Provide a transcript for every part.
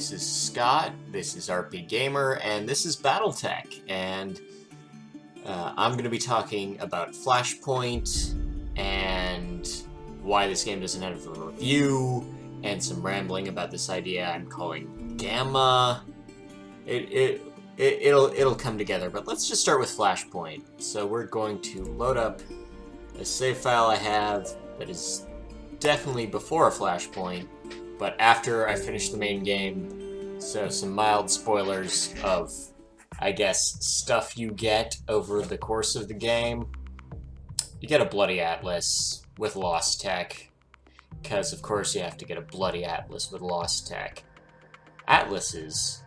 This is Scott, this is RPGamer, and this is Battletech, and I'm going to be talking about Flashpoint, and why this game doesn't have a review, and some rambling about this idea I'm calling Gamma. It'll come together, but let's just start with Flashpoint. So we're going to load up a save file I have that is definitely before a Flashpoint, but after I finish the main game, so some mild spoilers of, I guess, stuff you get over the course of the game. You get a bloody atlas with lost tech, because of course you have to get a bloody atlas with lost tech. Atlases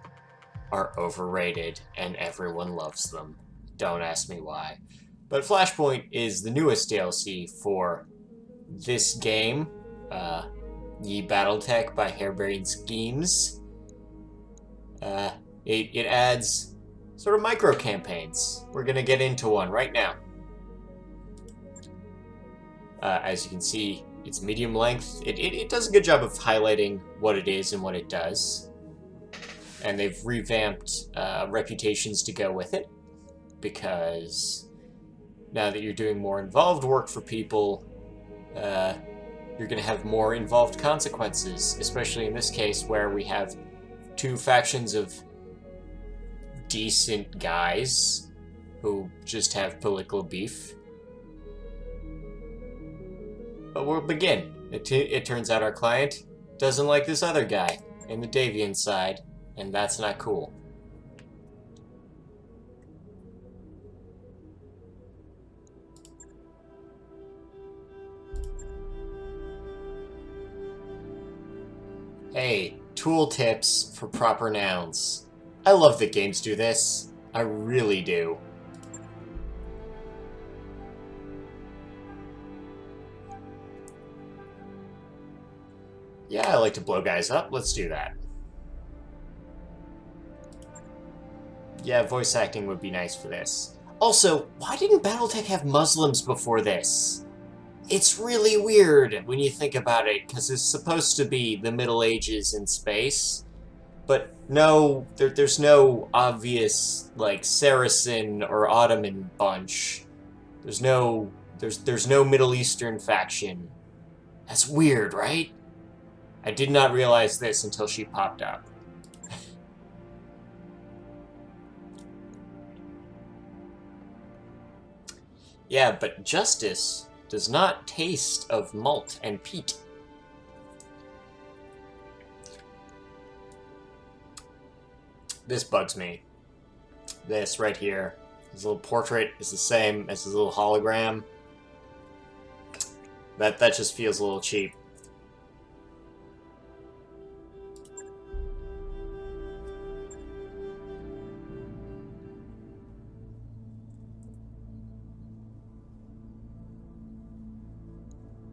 are overrated, and everyone loves them. Don't ask me why. But Flashpoint is the newest DLC for this game, Ye Battletech by Harebrained Schemes. It adds sort of micro campaigns. We're gonna get into one right now. As you can see, it's medium length. It does a good job of highlighting what it is and what it does. And they've revamped reputations to go with it, because now that you're doing more involved work for people, you're going to have more involved consequences, especially in this case where we have two factions of decent guys who just have political beef. But we'll begin. It turns out our client doesn't like this other guy in the Davian side, and that's not cool. Hey, tool tips for proper nouns. I love that games do this. I really do. Yeah, I like to blow guys up. Let's do that. Yeah, voice acting would be nice for this. Also, why didn't Battletech have Muslims before this? It's really weird when you think about it, because it's supposed to be the Middle Ages in space, but no, there's no obvious, like, Saracen or Ottoman bunch. There's no Middle Eastern faction. That's weird, right? I did not realize this until she popped up. Yeah, but justice does not taste of malt and peat. This bugs me. This right here. This little portrait is the same as this little hologram. That just feels a little cheap.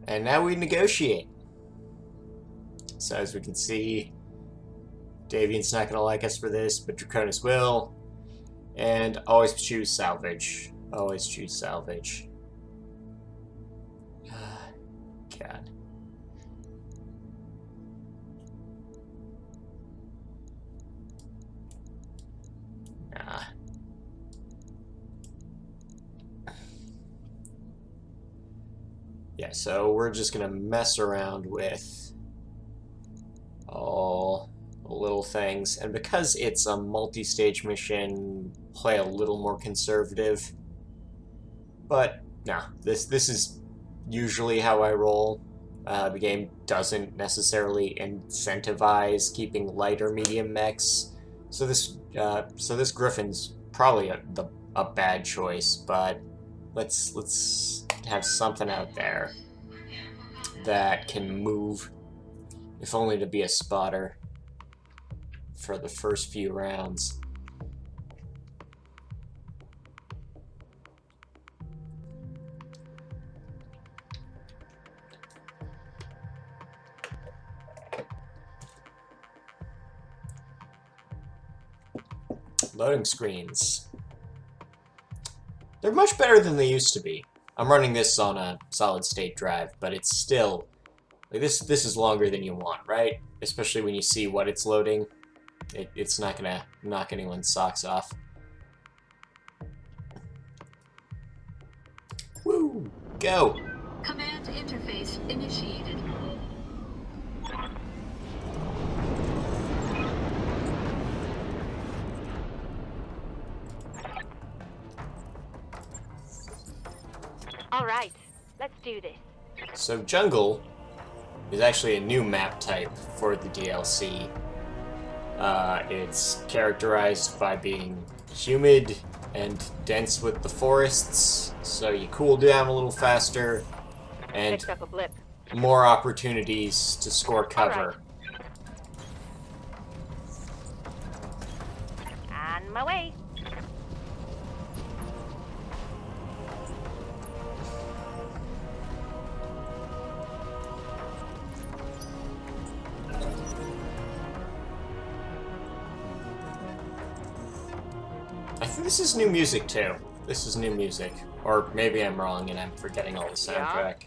And now we negotiate. So as we can see, Davian's not going to like us for this, but Draconis will. And always choose salvage. Always choose salvage. God. Nah. Yeah, so we're just gonna mess around with all the little things, and because it's a multi-stage mission, play a little more conservative. But no, this is usually how I roll. The game doesn't necessarily incentivize keeping light or medium mechs, so this Griffin's probably a bad choice, but let's have something out there that can move, if only to be a spotter for the first few rounds. Loading screens. They're much better than they used to be. I'm running this on a solid state drive, but it's still, like, this is longer than you want, right? Especially when you see what it's loading. It's not gonna knock anyone's socks off. Woo! Go! Command interface initiated. All right, let's do this. So jungle is actually a new map type for the DLC. It's characterized by being humid and dense with the forests, so you cool down a little faster, and Picked up a blip. more opportunities to score cover. On my way. I think this is new music too. This is new music. Or maybe I'm wrong and I'm forgetting all the soundtrack.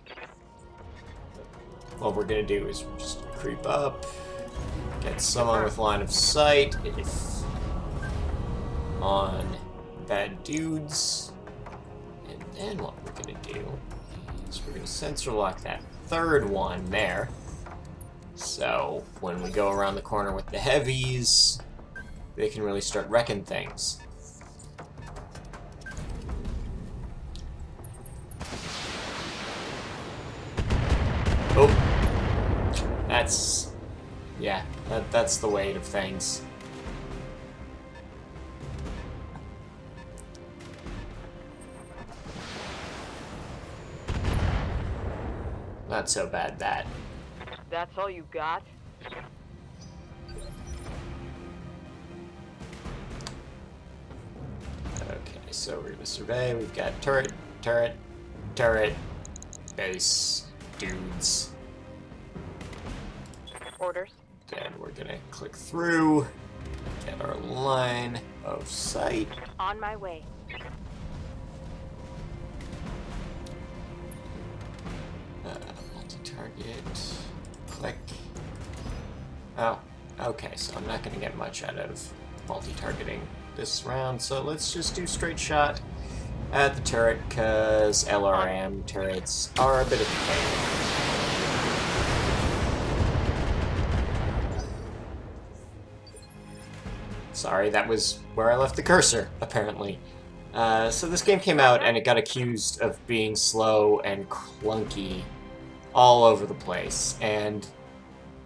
What we're gonna do is we're just gonna creep up, get someone with line of sight if on bad dudes, and then what we're gonna do is we're gonna sensor lock that third one there. So when we go around the corner with the heavies, they can really start wrecking things. Oh, that's the weight of things. Not so bad, that. That's all you got? Okay, so we're gonna survey. We've got turret, turret, turret, base, dudes. Orders. Then we're gonna click through, get our line of sight. On my way. Multi-target, click. Oh, okay, so I'm not gonna get much out of multi-targeting this round, so let's just do straight shot at the turret, because LRM turrets are a bit of a pain. Sorry, that was where I left the cursor, apparently. So this game came out and it got accused of being slow and clunky all over the place, and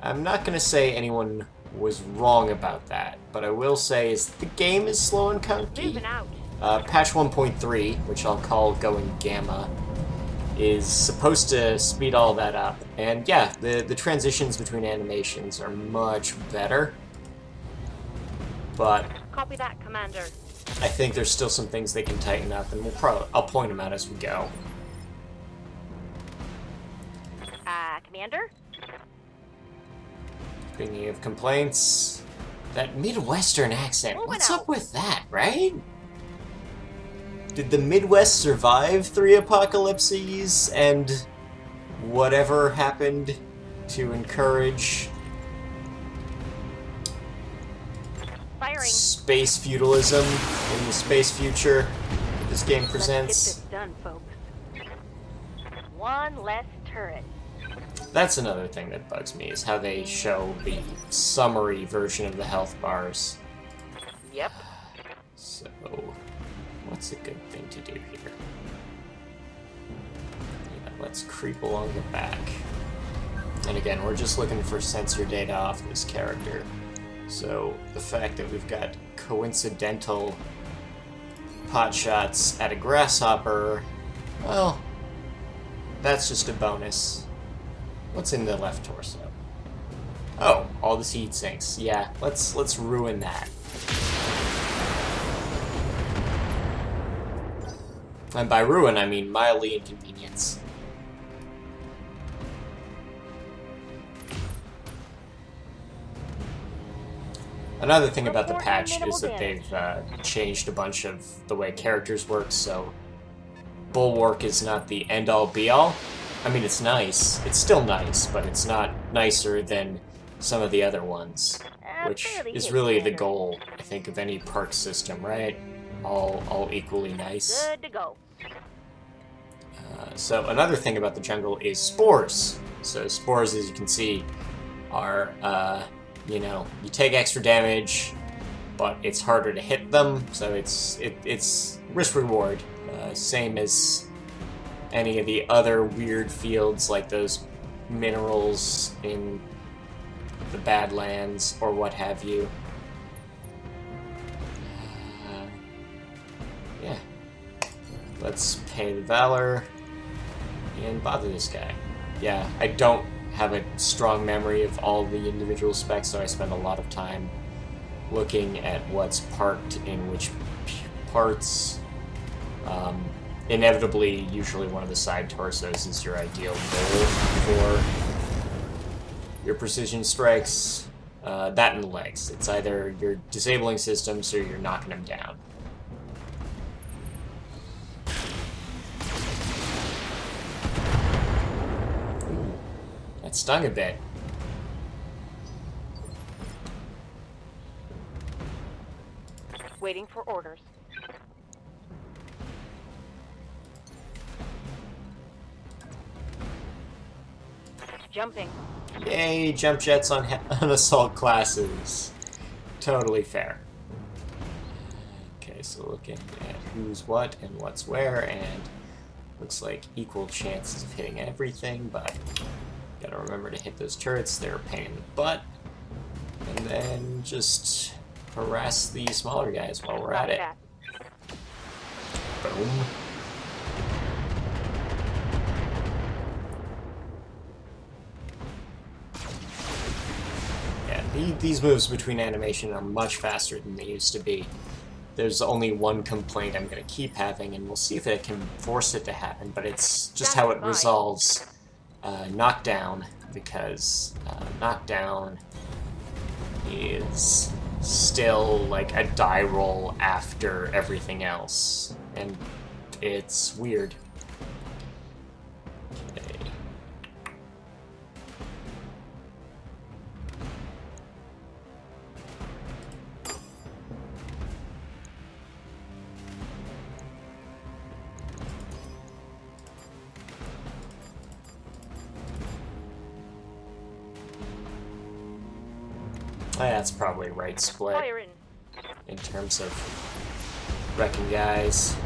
I'm not gonna say anyone was wrong about that, but I will say is the game is slow and clunky. Moving out. Patch 1.3, which I'll call Going Gamma, is supposed to speed all that up, and yeah, the transitions between animations are much better, but Copy that, Commander. I think there's still some things they can tighten up, and I'll point them out as we go. Commander? Speaking of complaints, that Midwestern accent, what's up with that, right? Did the Midwest survive 3 apocalypses and whatever happened to encourage Firing. space feudalism in the space future that this game presents? Let's get this done, folks. One less turret. That's another thing that bugs me, is how they show the summary version of the health bars. Yep. So, what's a good thing to do here? Yeah, let's creep along the back. And again, we're just looking for sensor data off this character. So, the fact that we've got coincidental pot shots at a grasshopper, well, that's just a bonus. What's in the left torso? Oh, all the heat sinks. Yeah, let's ruin that. And by ruin, I mean mildly inconvenience. Another thing about the patch is that they've changed a bunch of the way characters work, so Bulwark is not the end-all be-all. I mean, it's nice. It's still nice, but it's not nicer than some of the other ones. which barely is hit really the standard. goal, I think, of any park system, right? All equally nice. Good to go. So another thing about the jungle is spores. So spores, as you can see, are, you know, you take extra damage, but it's harder to hit them, so it's risk-reward. Same as any of the other weird fields, like those minerals in the Badlands, or what have you. Yeah. Let's pay the Valor and bother this guy. Yeah, I don't have a strong memory of all the individual specs, so I spend a lot of time looking at what's parked in which parts. Inevitably, usually one of the side torsos is your ideal goal for your precision strikes. That and the legs. It's either you're disabling systems or you're knocking them down. Ooh, that stung a bit. Waiting for orders. Jumping. Yay, jump jets on assault classes. Totally fair. Okay, so looking at who's what and what's where, and looks like equal chances of hitting everything, but gotta remember to hit those turrets, they're a pain in the butt. And then just harass the smaller guys while we're at it. Boom. These moves between animation are much faster than they used to be. There's only one complaint I'm going to keep having, and we'll see if I can force it to happen, but it's just how it resolves knockdown, because knockdown is still like a die roll after everything else, and it's weird. That's probably right split in terms of wrecking guys.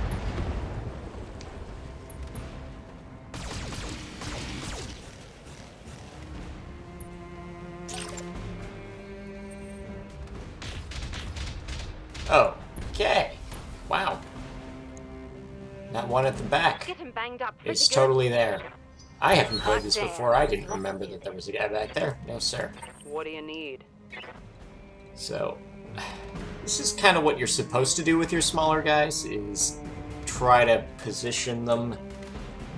Oh, okay. Wow. That one at the back is totally there. I haven't played this before. I didn't remember that there was a guy back there. No, sir. What do you need? So, this is kind of what you're supposed to do with your smaller guys, is try to position them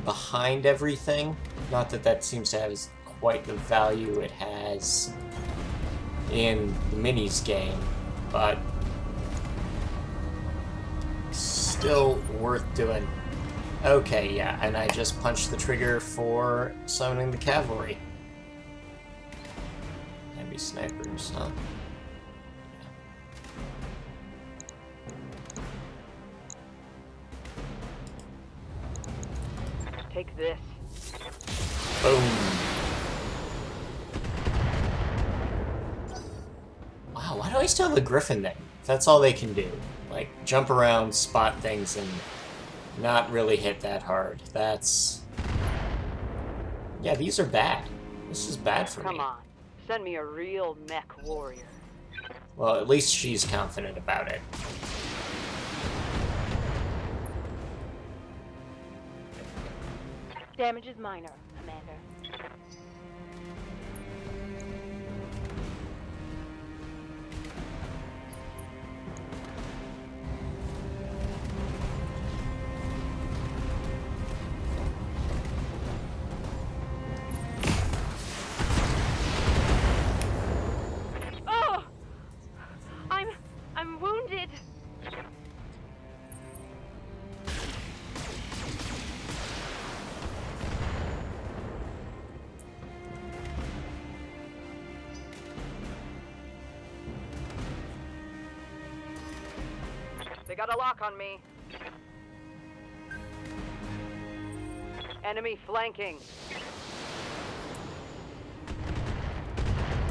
behind everything. Not that that seems to have quite the value it has in the minis game, but still worth doing. Okay, yeah, and I just punched the trigger for summoning the cavalry. Heavy snipers, huh? Take this. Boom. Wow, why do I still have the Griffin then? That's all they can do. Like, jump around, spot things, and not really hit that hard. That's... Yeah, these are bad. This is bad for me. Come on. Send me a real Mechwarrior. Well, at least she's confident about it. Damage is minor, Commander. Oh! I'm wounded. They got a lock on me. Enemy flanking.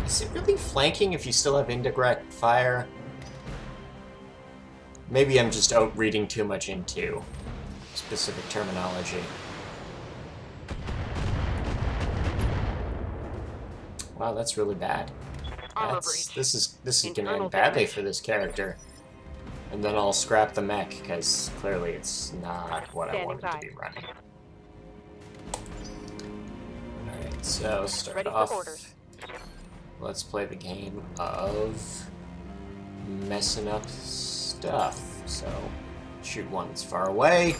Is it really flanking if you still have indirect fire? Maybe I'm just reading too much into specific terminology. Wow, that's really bad. This is gonna end badly for this character. And then I'll scrap the mech, because clearly it's not what I wanted to be running. Alright, so start off. Let's play the game of messing up stuff. So shoot one that's far away,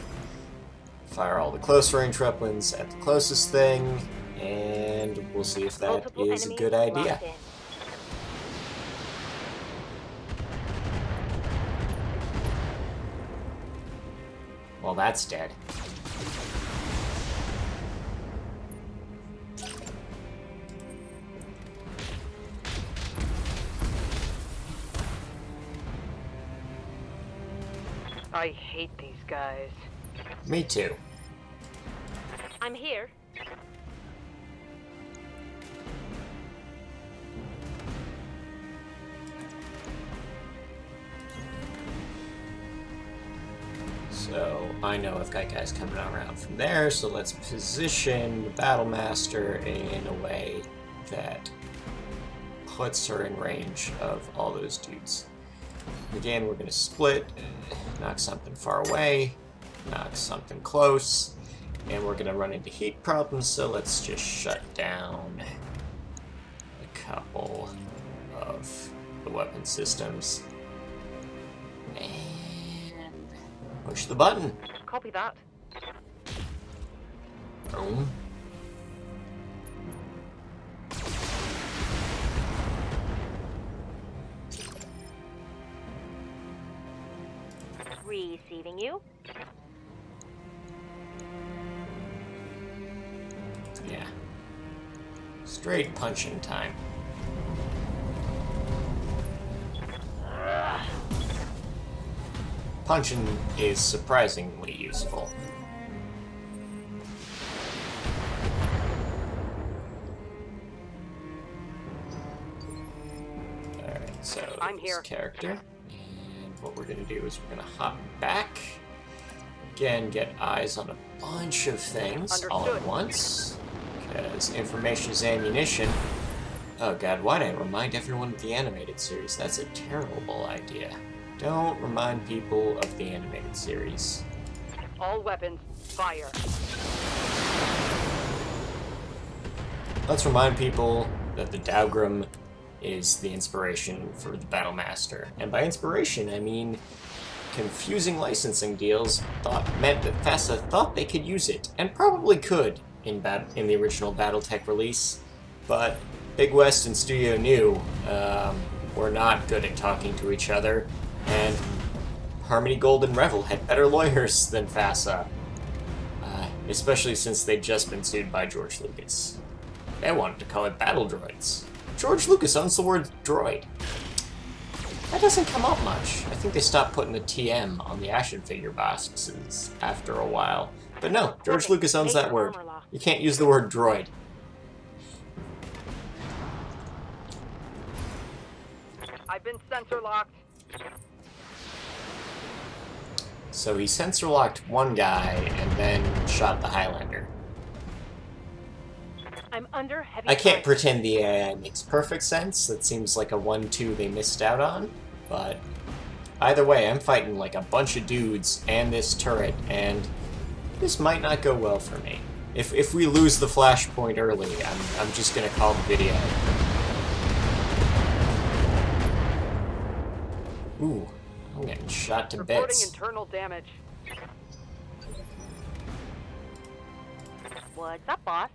fire all the close range weapons at the closest thing, and we'll see if that is a good idea. Well, that's dead. I hate these guys. Me too. I'm here. So I know I've got guys coming around from there, so let's position the Battlemaster in a way that puts her in range of all those dudes. Again, we're going to split, knock something far away, knock something close, and we're going to run into heat problems, so let's just shut down a couple of the weapon systems. And push the button. Copy that. Boom. Receiving you. Yeah. Straight punching time. Punching is surprisingly useful. Alright, so I'm here. this character. What we're going to do is we're going to hop back. Again, get eyes on a bunch of things all at once. Because information is ammunition. Oh god, why'd I remind everyone of the animated series? That's a terrible idea. Don't remind people of the animated series. All weapons, fire. Let's remind people that the Daugrim is the inspiration for the Battlemaster. And by inspiration, I mean confusing licensing deals meant that FASA thought they could use it, and probably could in the original Battletech release, but Big West and Studio New were not good at talking to each other, and Harmony Gold and Revel had better lawyers than FASA, especially since they'd just been sued by George Lucas. They wanted to call it Battle Droids. George Lucas owns the word droid. That doesn't come up much. I think they stopped putting the TM on the action figure boxes after a while. But no, George Lucas owns that word. You can't use the word droid. I've been sensor locked. So he sensor locked one guy and then shot the Highlander. I'm under heavy I can't fire. pretend the AI makes perfect sense. That seems like a 1-2 they missed out on. But either way, I'm fighting like a bunch of dudes and this turret, and this might not go well for me. If we lose the Flashpoint early, I'm just gonna call the video. Ooh, I'm getting shot to Reporting bits. internal damage. What's up, boss?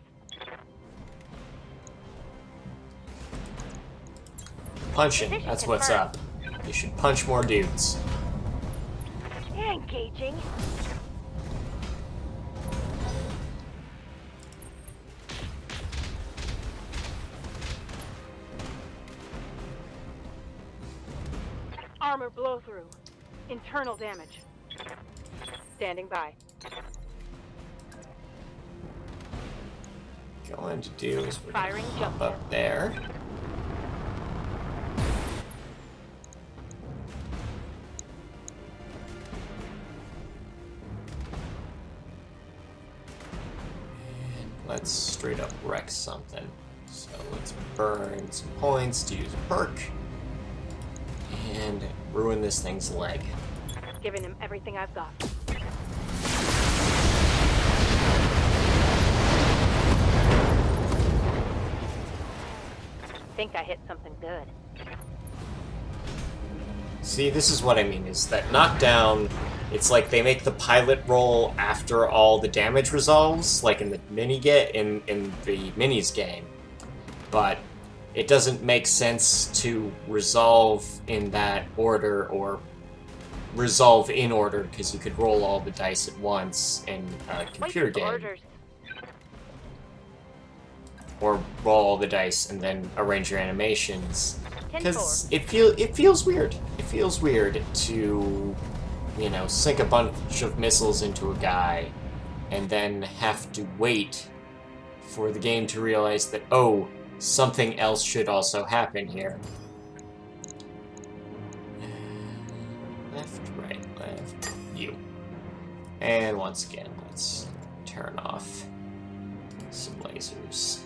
Punching, that's what's up. You should punch more dudes. Engaging. Armor blow through. Internal damage. Standing by. Going to do is we're Firing gonna jump hop up there. And let's straight up wreck something. So let's burn some points to use a perk and ruin this thing's leg. Giving him everything I've got. Think I hit something good. See, this is what I mean, is that knockdown, it's like they make the pilot roll after all the damage resolves, like in the in the minis game. But it doesn't make sense to resolve in that order or resolve in order, because you could roll all the dice at once in a computer game. Orders. Or roll all the dice and then arrange your animations. 10-4. Because it feels weird. It feels weird to, you know, sink a bunch of missiles into a guy and then have to wait for the game to realize that, oh, something else should also happen here. Left, right, left, you. And once again, let's turn off some lasers.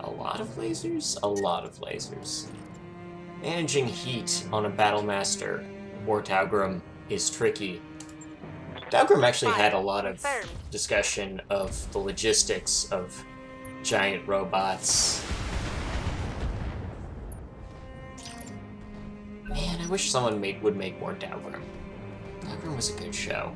A lot of lasers? A lot of lasers. Managing heat on a Battlemaster or Daugrim is tricky. Daugrim actually had a lot of discussion of the logistics of giant robots. Man, I wish someone would make more Daugrim. Daugrim was a good show.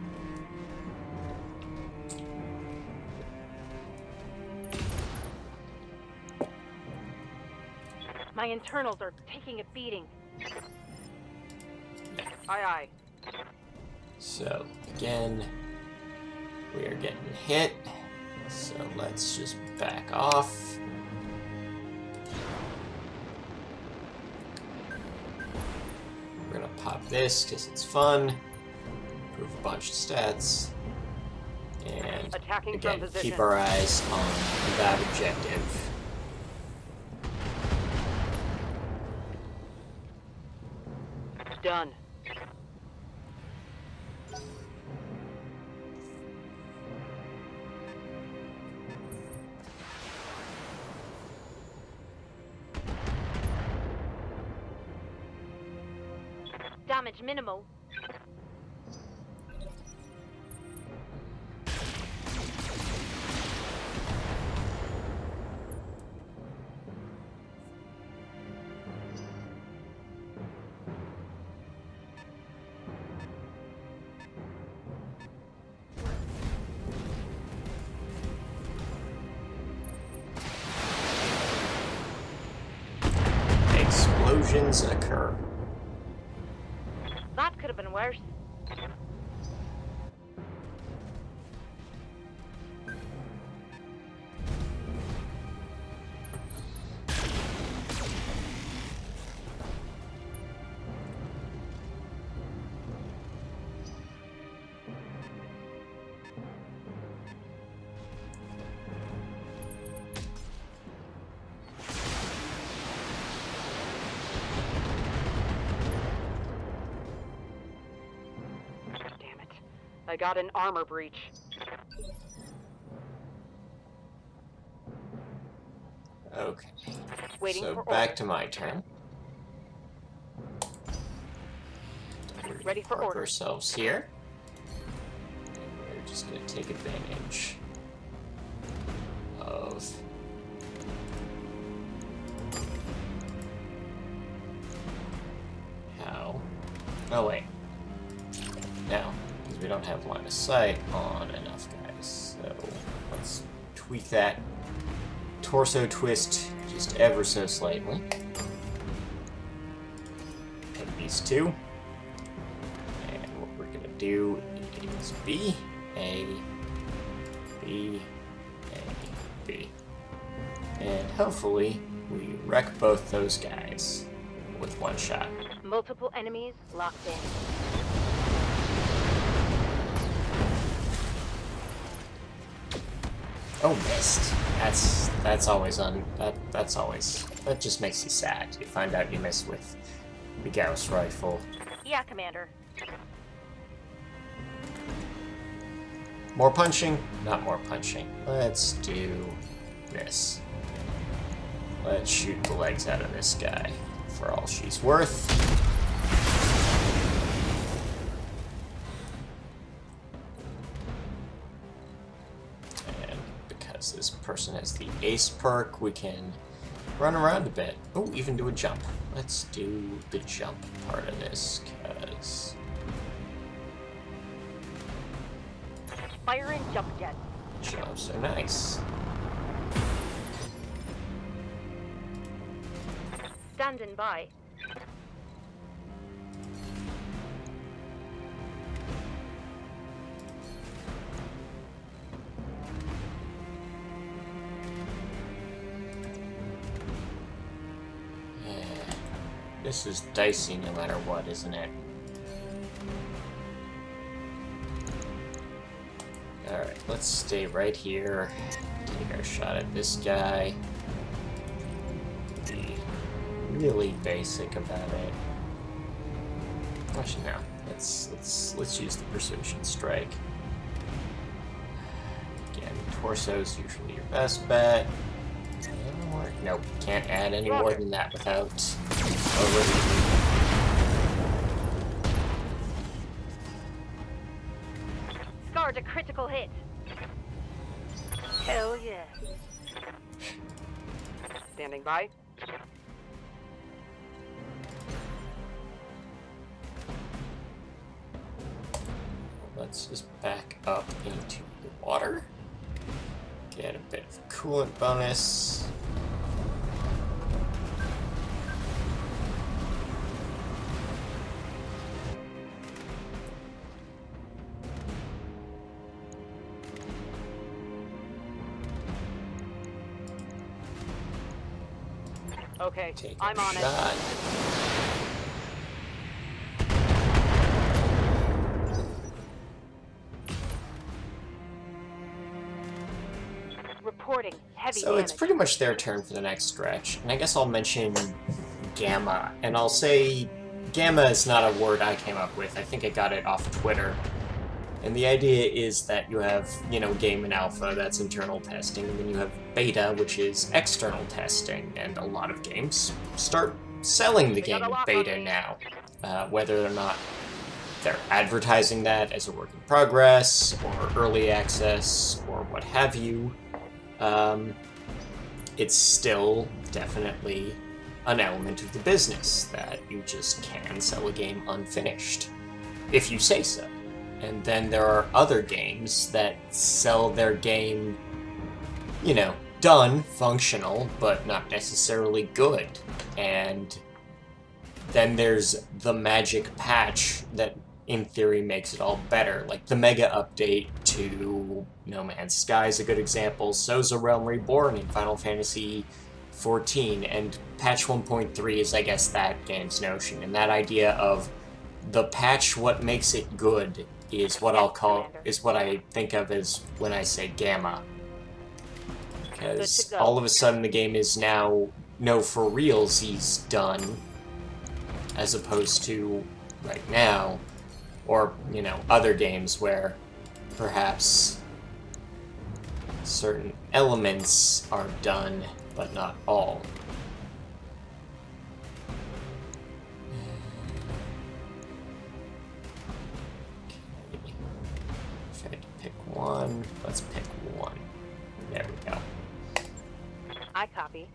My internals are taking a beating. Aye, aye. So, again, we are getting hit. So let's just back off. We're gonna pop this because it's fun. Improve a bunch of stats. And Attacking again, from position. keep our eyes on that objective. Done. Damage minimal. Explosions occur. That could have been worse. I got an armor breach. Okay. Waiting So for back orders. to my turn. Ready for Park orders. ourselves here. And we're just going to take advantage of how. Oh wait. No, because we don't have line of sight on enough guys. So let's tweak that torso twist just ever so slightly. Take these two. And what we're gonna do is B, A, B, A, B. And hopefully we wreck both those guys with one shot. Multiple enemies locked in. Oh, missed. That's always that just makes you sad. You find out you missed with the Gauss rifle. Yeah, Commander. More punching? Not more punching. Let's do this. Let's shoot the legs out of this guy for all she's worth. And because this person has the ace perk, we can run around a bit. Oh, even do a jump. Let's do the jump part of this, because... Fire and jump jet. jumps are nice. Standing by. This is dicey no matter what, isn't it? Alright, let's stay right here. Take our shot at this guy. Be really basic about it. Actually, no. Let's use the precision strike. Again, torso's usually your best bet. Nope, can't add any more than that without already. Scarred a critical hit. Hell yeah. Standing by. Let's just back up into the water. Get a bit of coolant bonus. Okay, Take I'm a on shot. Reporting heavy So damage. it's pretty much their turn for the next stretch, and I guess I'll mention gamma, and I'll say gamma is not a word I came up with. I think I got it off Twitter. And the idea is that you have, game and alpha, that's internal testing, and then you have beta, which is external testing, and a lot of games start selling the game in beta now. Whether or not they're advertising that as a work in progress, or early access, or what have you, it's still definitely an element of the business that you just can sell a game unfinished, if you say so. And then there are other games that sell their game, done, functional, but not necessarily good. And then there's the magic patch that, in theory, makes it all better. Like the mega update to No Man's Sky is a good example. So's a Realm Reborn in Final Fantasy XIV, and patch 1.3 is, I guess, that game's notion. And that idea of the patch, what makes it good, is what I think of as when I say gamma. Because all of a sudden the game is now, no, for realsies done, as opposed to right now, or, other games where perhaps certain elements are done, but not all. One. Let's pick one. There we go. I copy.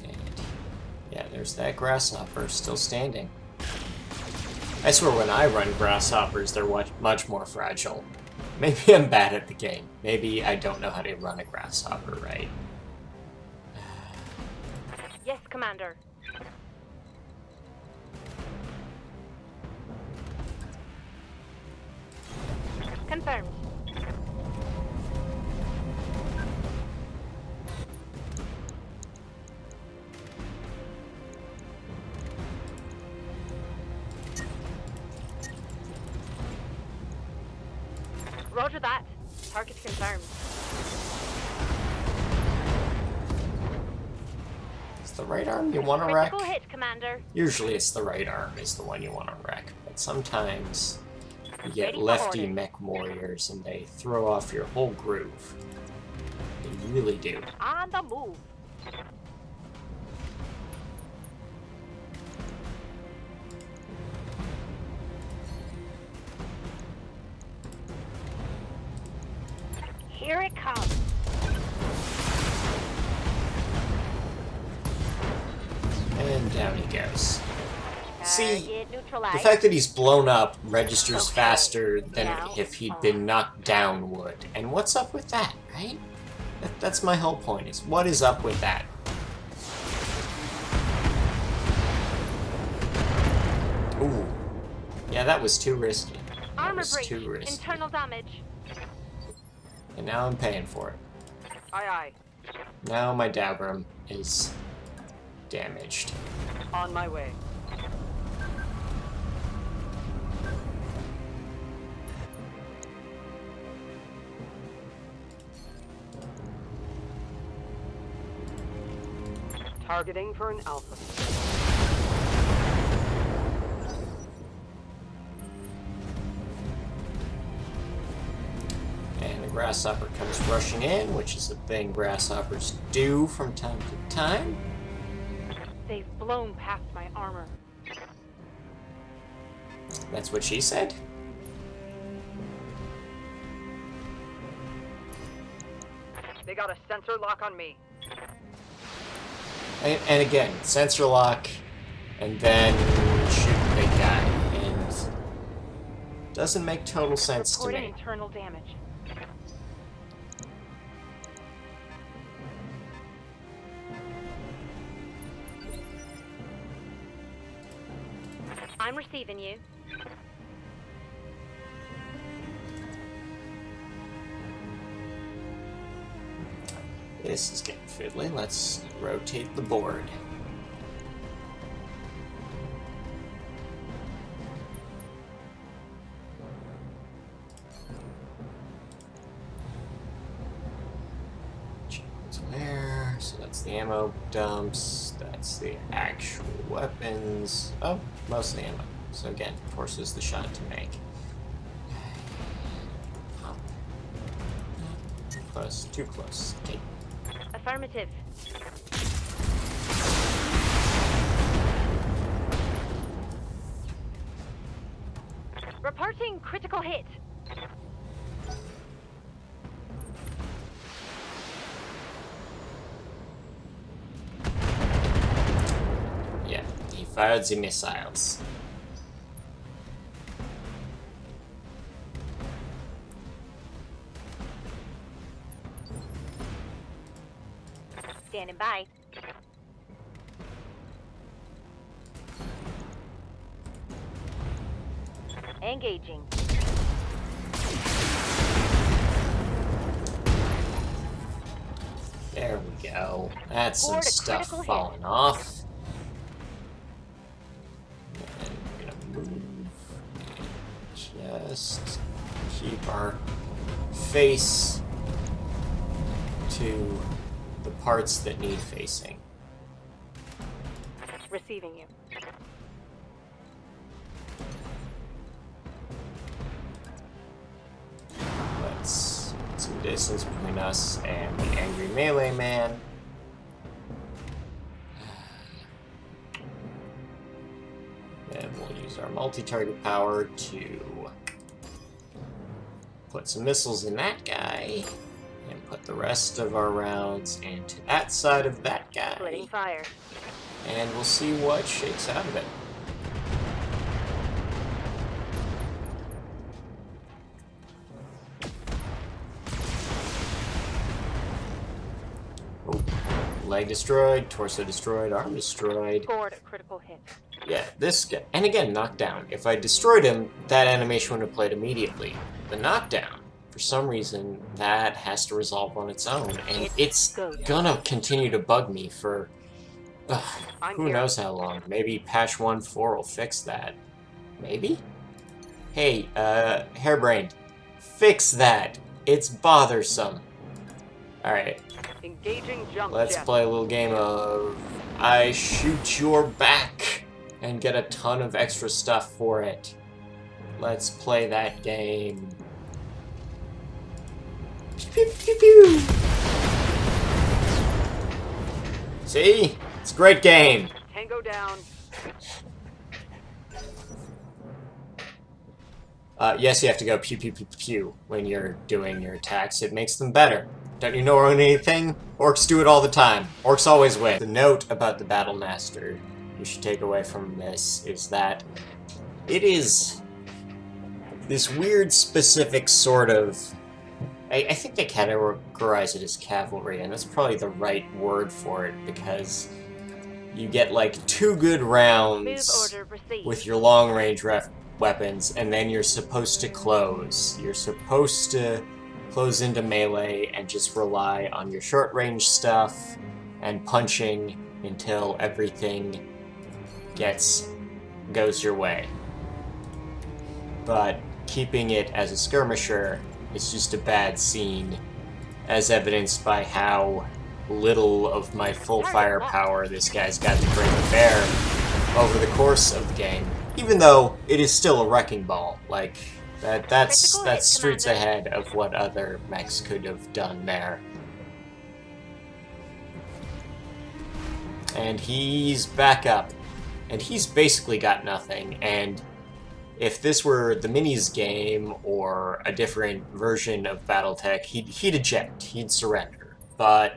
And yeah, there's that grasshopper still standing. I swear when I run grasshoppers, they're much more fragile. Maybe I'm bad at the game. Maybe I don't know how to run a grasshopper right. Commander. Confirmed. Roger that. Target confirmed. It's the right arm you want to wreck. Critical hit, Commander. Usually it's the right arm is the one you want to wreck, but sometimes you get Ready for lefty orders. Mechwarriors and they throw off your whole groove. They really do. On the move. Here it comes. And down he goes. See, Target the neutralized. fact that he's blown up registers Okay, faster than now if he'd been knocked down would. And what's up with that, right? That's my whole point, is what is up with that? Ooh. Yeah, that was too risky. That Armor was breach. too risky. Internal damage. And now I'm paying for it. Aye, Now my Dabram is damaged. aye. On my way. Targeting for an alpha. And the grasshopper comes rushing in, which is a thing grasshoppers do from time to time. They've blown past my armor. That's what she said. They got a sensor lock on me. And again, sensor lock, and then shoot the big guy. And doesn't make total sense to Reporting me. internal damage. I'm receiving you. This is getting fiddly. Let's rotate the board. Change there. So that's the ammo dumps. That's the actual weapons. Oh, mostly ammo. So again, forces the shot to make. Up. Close. Too close. Okay. Affirmative. Reporting critical hit. Yeah, he fired the missiles. Standing by. Engaging. There we go. That's some Scored a stuff critical hit. falling off. And we're gonna move and just keep our face to the parts that need facing. Receiving you. Let's put some distance between us and the angry melee man. Then we'll use our multi-target power to put some missiles in that guy and put the rest of our rounds into that side of that guy. Splitting fire. And we'll see what shakes out of it. leg destroyed, torso destroyed, arm destroyed. Scored a critical hit. Yeah, this guy. And again, knockdown. If I destroyed him, that animation would have played immediately. The knockdown, for some reason, that has to resolve on its own. And it's gonna continue to bug me for who knows how long. Maybe patch 1.4 will fix that. Maybe? Hey, Hairbrained, fix that. It's bothersome. Alright. Engaging jump Let's jet. play a little game of I shoot your back and get a ton of extra stuff for it. Let's play that game. Pew, pew, pew, pew. See? It's a great game. Tango down. Yes, you have to go pew pew pew pew when you're doing your attacks. It makes them better. Don't you know anything? Orcs do it all the time. Orcs always win. The note about the Battle Master you should take away from this is that it is this weird, specific sort of... I think they categorize it as cavalry, and that's probably the right word for it, because you get like 2 good rounds with your long-range weapons, and then you're supposed to close. You're supposed to close into melee and just rely on your short-range stuff and punching until everything goes your way. But keeping it as a skirmisher is just a bad scene, as evidenced by how little of my full firepower this guy's got to bring to bear over the course of the game. Even though it is still a wrecking ball, like that's streets ahead of what other mechs could have done there. And he's back up, and he's basically got nothing. And if this were the minis game or a different version of Battletech, he'd eject, he'd surrender. But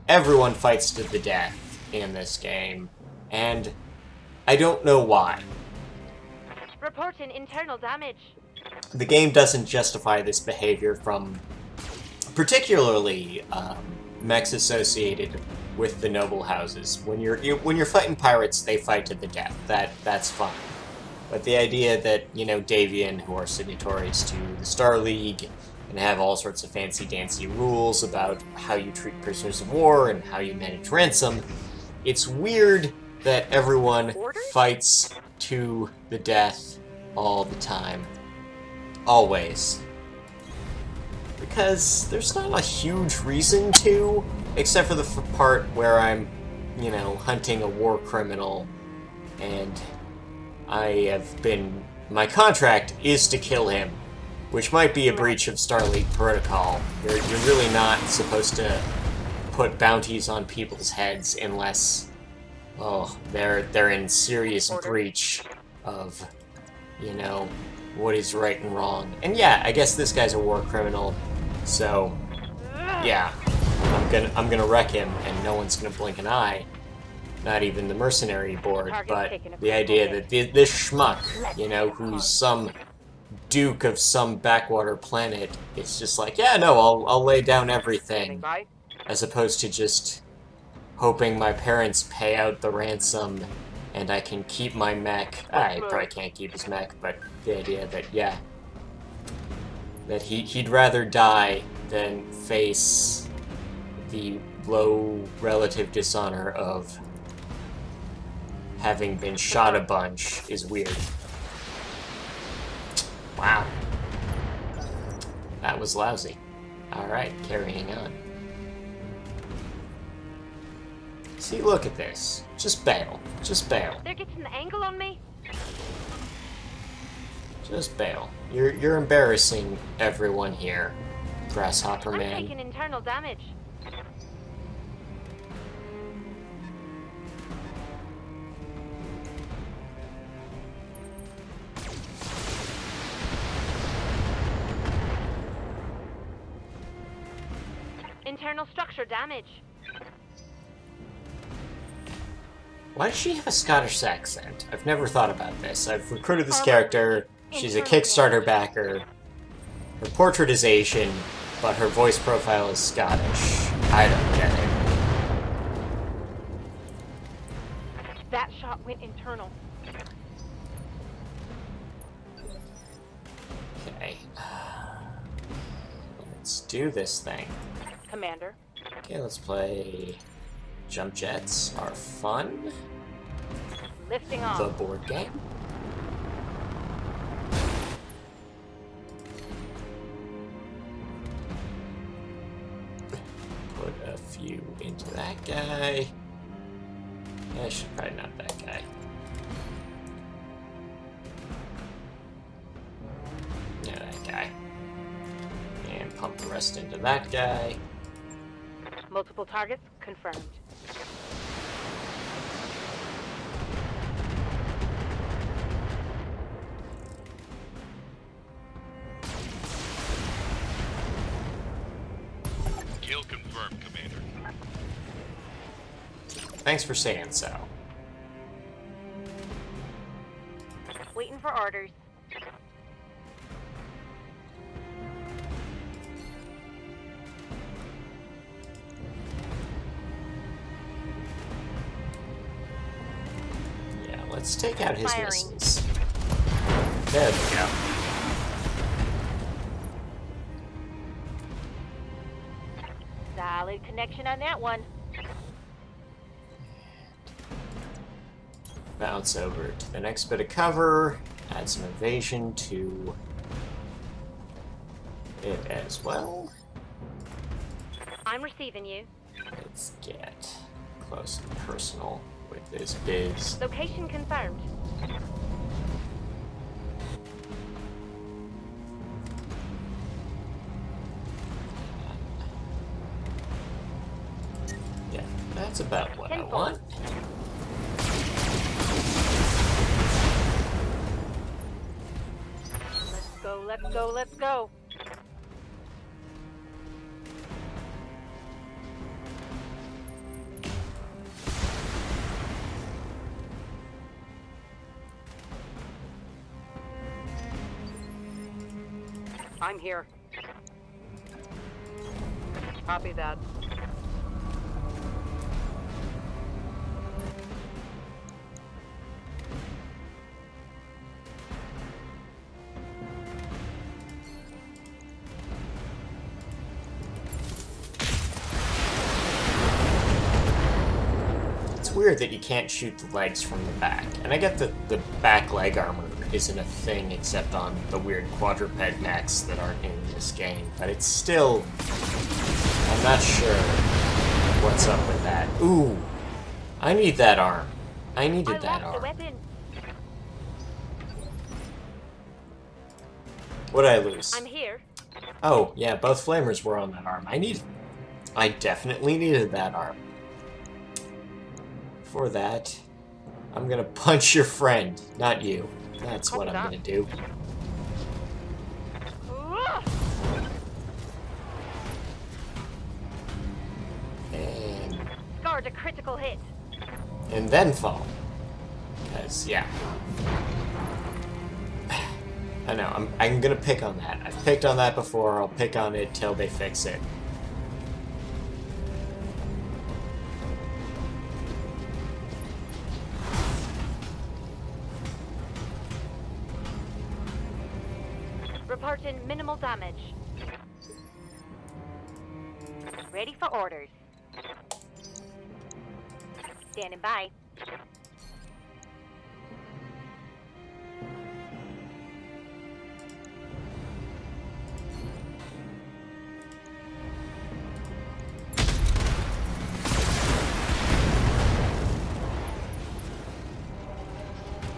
everyone fights to the death in this game, and I don't know why. Reporting internal damage. The game doesn't justify this behavior from particularly mechs associated with the noble houses. When you're fighting pirates, they fight to the death. That's fine. But the idea that, you know, Davian, who are signatories to the Star League, and have all sorts of fancy-dancy rules about how you treat prisoners of war and how you manage ransom, it's weird that everyone fights to the death all the time. Always. Because there's not a huge reason to, except for the part where I'm, you know, hunting a war criminal, and my contract is to kill him, which might be a breach of Starleague protocol. You're really not supposed to put bounties on people's heads unless, well, they're in serious breach of, you know, what is right and wrong. And yeah, I guess this guy's a war criminal, so yeah, I'm gonna wreck him, and no one's gonna blink an eye. Not even the mercenary board, but the idea that this schmuck, you know, who's some duke of some backwater planet, is just like, yeah, no, I'll lay down everything, as opposed to just hoping my parents pay out the ransom and I can keep my mech. I probably can't keep his mech, but the idea that, yeah, that he'd rather die than face the low relative dishonor of having been shot a bunch is weird. Wow. That was lousy. Alright, carrying on. See, look at this. Just bail. Just bail. They're getting the angle on me. Just bail. You're embarrassing everyone here, Grasshopper I'm Man. taking internal damage. Internal structure damage. Why does she have a Scottish accent? I've never thought about this. I've recruited this character. She's a Kickstarter backer. Her portrait is Asian, but her voice profile is Scottish. I don't get it. Went internal. Okay. Let's do this thing. Commander. Okay, let's play Jump Jets Are Fun, Lifting off. the board game. Put a few into that guy. I should probably not that guy. Yeah, that guy. And pump the rest into that guy. Multiple targets confirmed. Kill confirmed, Commander. Thanks for saying so. Waiting for orders. Yeah, let's take out his Firing. missiles. There we go. Solid connection on that one. Bounce over to the next bit of cover. Add some evasion to it as well. I'm receiving you. Let's get close and personal with this biz. Location confirmed. Yeah, that's about what I Tenfold. want. Let's go, let's go, let's go. I'm here. Copy that. It's weird that you can't shoot the legs from the back. And I get that the back leg armor isn't a thing except on the weird quadruped mechs that aren't in this game, but it's still... I'm not sure what's up with that. Ooh! I need that arm. I needed that lost the arm. weapon. What'd I lose? I'm here. Oh, yeah, both flamers were on that arm. I definitely needed that arm. For that, I'm gonna punch your friend, not you. That's what I'm gonna do. And Scored a critical hit. then fall. Because, yeah. I know, I'm gonna pick on that. I've picked on that before, I'll pick on it till they fix it. Reporting minimal damage. Ready for orders. Standing by.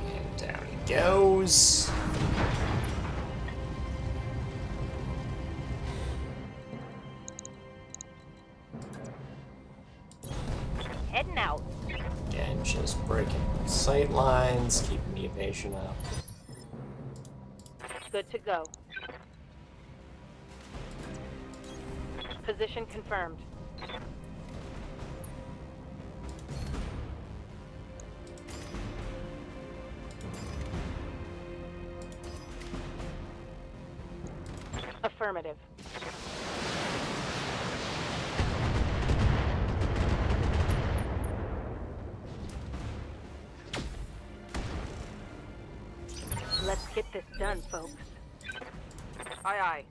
And down he goes. Heading out. Again, just breaking sight lines, keeping the evasion up. Good to go. Position confirmed. Affirmative. done, folks. Aye, aye.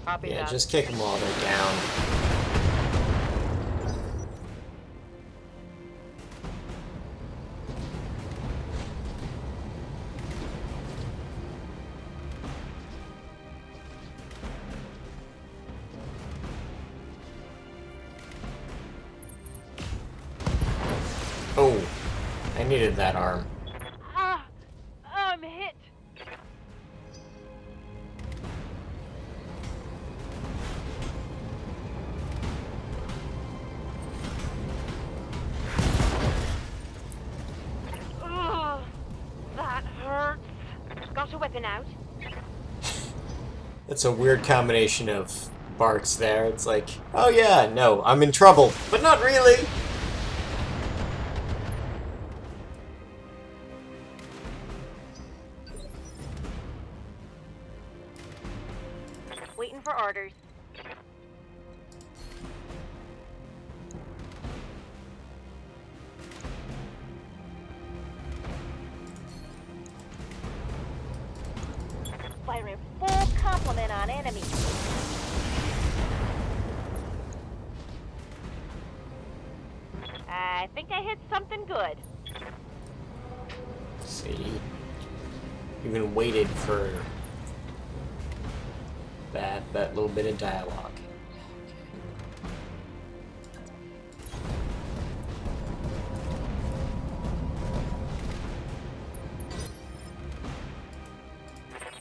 Copy Yeah, that. just kick them while they're down. Oh, I needed that arm. Ah! I'm hit! Ugh, that hurts. Got your weapon out? It's a weird combination of barks there. It's like, oh yeah, no, I'm in trouble, but not really. Waiting for orders. Firing full complement on enemy. I think I hit something good. See, even waited for that little bit of dialogue.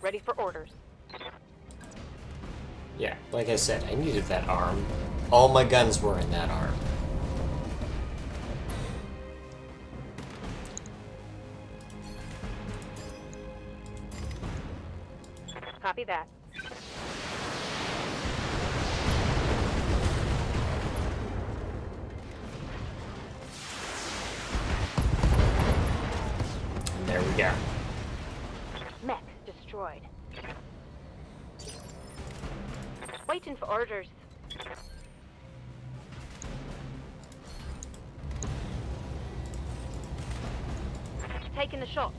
Ready for orders. Yeah, like I said, I needed that arm. All my guns were in that arm. Copy that. And there we go. Mech destroyed. Waiting for orders. Taking the shot.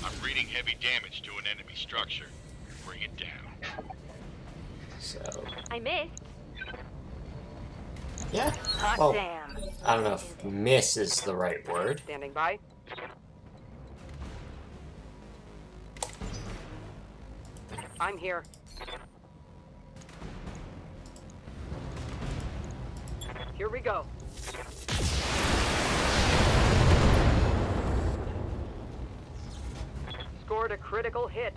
I'm reading heavy damage to an enemy structure. Bring it down. So, I missed. yeah. Hot Well, damn. I don't know if miss is the right word. Standing by. I'm here. Here we go. Scored a critical hit.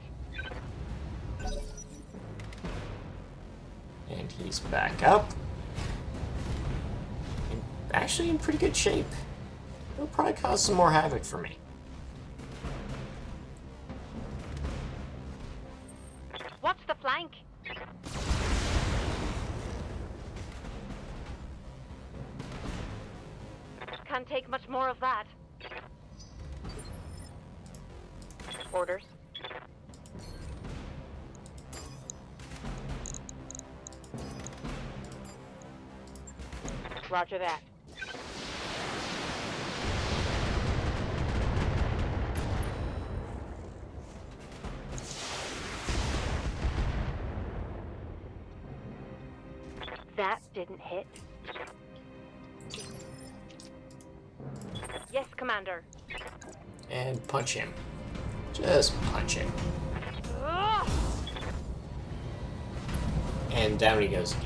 And he's back up. And actually in pretty good shape. It'll probably cause some more havoc for me. What's the flank? Can't take much more of that. Orders. Roger that. That didn't hit. Yes, Commander. And punch him. Just punch him. Ugh! And down he goes again.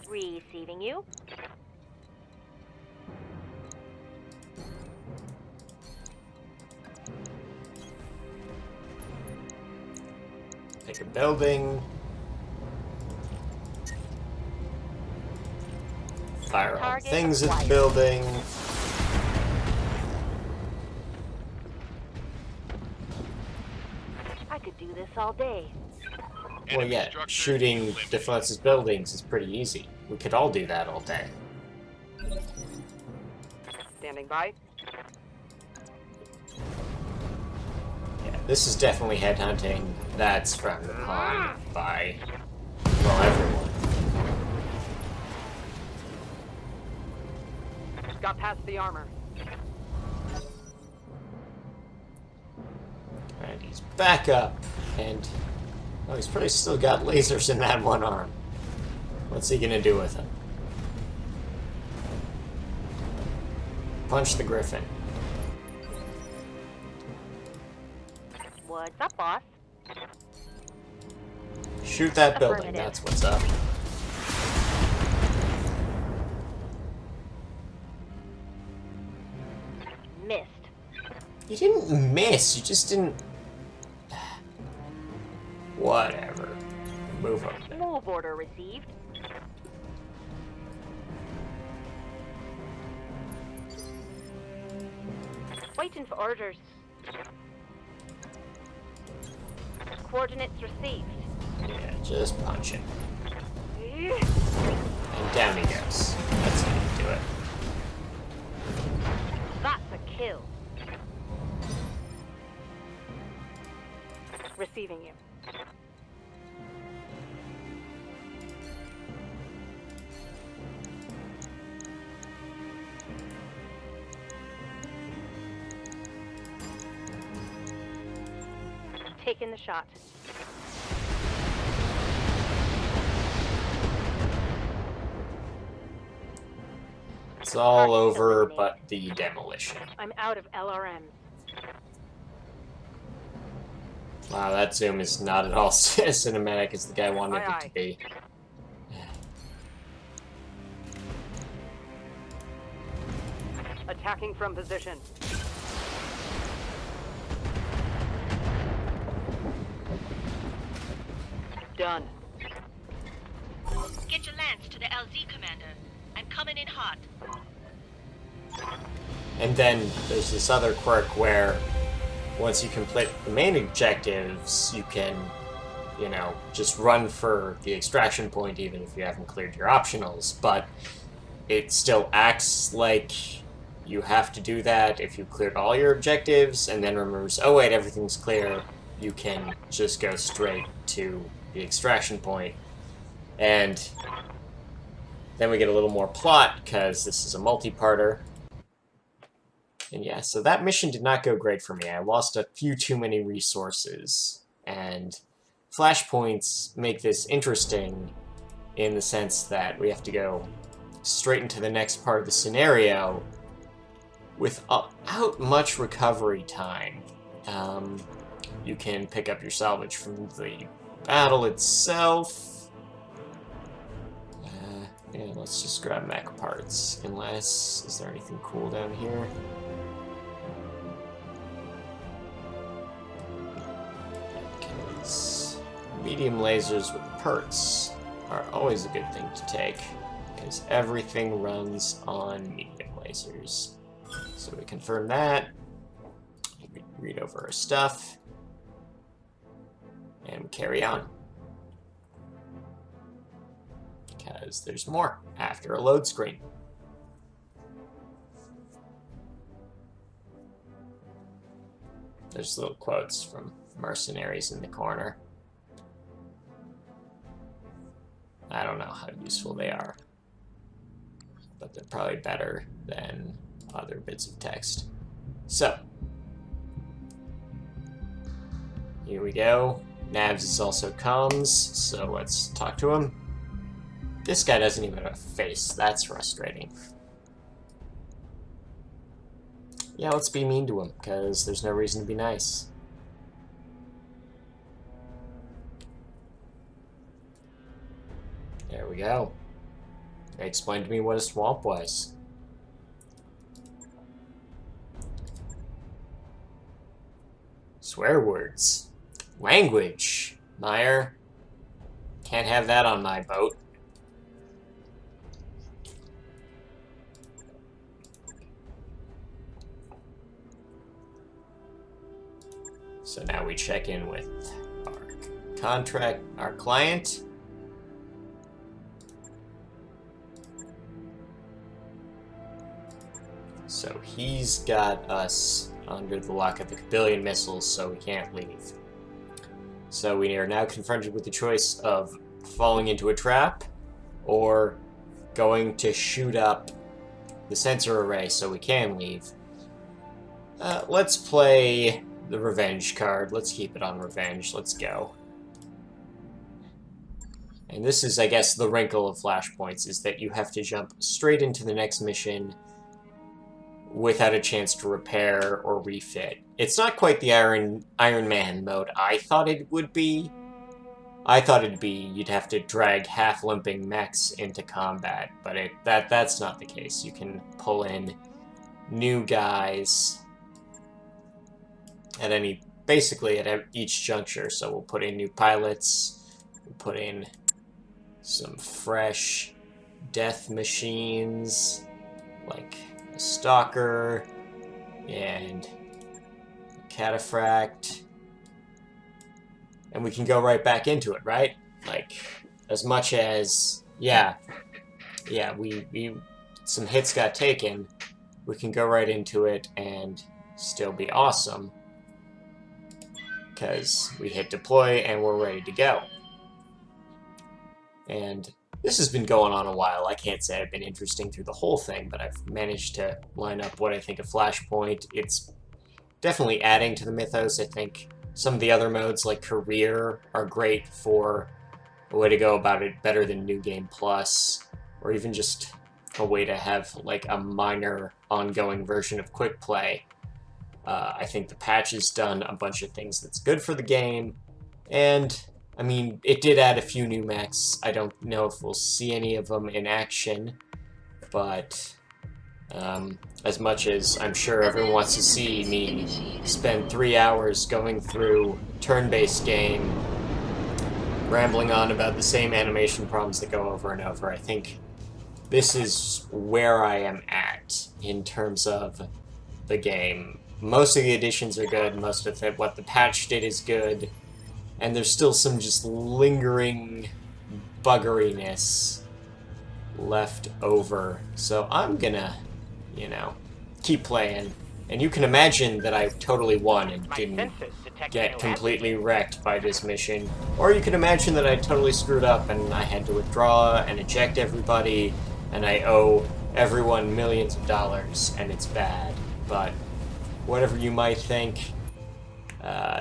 Receiving you. Pick a building. Fire all Target things at the acquired. building. I could do this all day. Well, Enemy yeah, structure shooting eliminated. defenses buildings is pretty easy. We could all do that all day. Standing by. this is definitely headhunting. That's frowned upon by, well, everyone. Got past the armor. Alright, he's back up, and oh, he's probably still got lasers in that one arm. What's he gonna do with them? Punch the Griffin. What's up, boss? Shoot that building, Affirmative. that's what's up. Missed. You didn't miss, you just didn't... Whatever. Move up there. Move order received. Waiting for orders. Coordinates received. Yeah, just punch him. And down he goes. That's how you do it. That's a kill. Receiving you. Taking the shot. It's all over but the demolition. I'm out of LRMs. Wow, that zoom is not at all as cinematic as the guy wanted it to be. Attacking from position. Done. Get your lance to the LZ commander. I'm coming in hot. And then there's this other quirk where once you complete the main objectives, you can, you know, just run for the extraction point even if you haven't cleared your optionals, but it still acts like you have to do that if you cleared all your objectives, and then remembers, oh wait, everything's clear, you can just go straight to the extraction point. And then we get a little more plot, because this is a multi-parter. And yeah, so that mission did not go great for me. I lost a few too many resources. And flashpoints make this interesting in the sense that we have to go straight into the next part of the scenario without much recovery time. You can pick up your salvage from the battle itself. Yeah, let's just grab mech parts. Unless, is there anything cool down here? Because medium lasers with perks are always a good thing to take, because everything runs on medium lasers. So we confirm that. We read over our stuff. And we carry on. Because there's more after a load screen. There's little quotes from mercenaries in the corner. I don't know how useful they are, but they're probably better than other bits of text. So, here we go. Navs is also comms, so let's talk to him. This guy doesn't even have a face. That's frustrating. Yeah, let's be mean to him, because there's no reason to be nice. There we go. They explained to me what a swamp was. Swear words. Language. Meyer. Can't have that on my boat. So now we check in with our client. So he's got us under the lock of the Kabillion missiles, so we can't leave. So we are now confronted with the choice of falling into a trap or going to shoot up the sensor array so we can leave. Let's play the revenge card. Let's keep it on revenge. Let's go. And this is, I guess, the wrinkle of Flashpoints, is that you have to jump straight into the next mission without a chance to repair or refit. It's not quite the Iron Man mode I thought it would be. I thought it'd be you'd have to drag half-limping mechs into combat, but that's not the case. You can pull in new guys at basically at each juncture. So we'll put in new pilots, we'll put in some fresh death machines, like a Stalker and a Cataphract. And we can go right back into it, right? Like, as much as, yeah, we some hits got taken, we can go right into it and still be awesome. Because we hit deploy and we're ready to go. And this has been going on a while. I can't say I've been interesting through the whole thing, but I've managed to line up what I think of Flashpoint. It's definitely adding to the mythos. I think some of the other modes, like Career, are great for a way to go about it better than New Game Plus, or even just a way to have like a minor ongoing version of Quick Play. I think the patch has done a bunch of things that's good for the game, and I mean, it did add a few new mechs. I don't know if we'll see any of them in action, but as much as I'm sure everyone wants to see me spend 3 hours going through turn-based game, rambling on about the same animation problems that go over and over, I think this is where I am at in terms of the game. Most of the additions are good, most of what the patch did is good, and there's still some just lingering buggeriness left over. So I'm gonna, you know, keep playing. And you can imagine that I totally won and didn't get completely wrecked by this mission. Or you can imagine that I totally screwed up and I had to withdraw and eject everybody, and I owe everyone millions of dollars, and it's bad. But whatever you might think,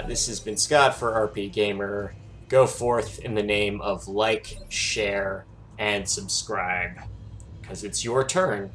this has been Scott for RPGamer. Go forth in the name of like, share, and subscribe, because it's your turn.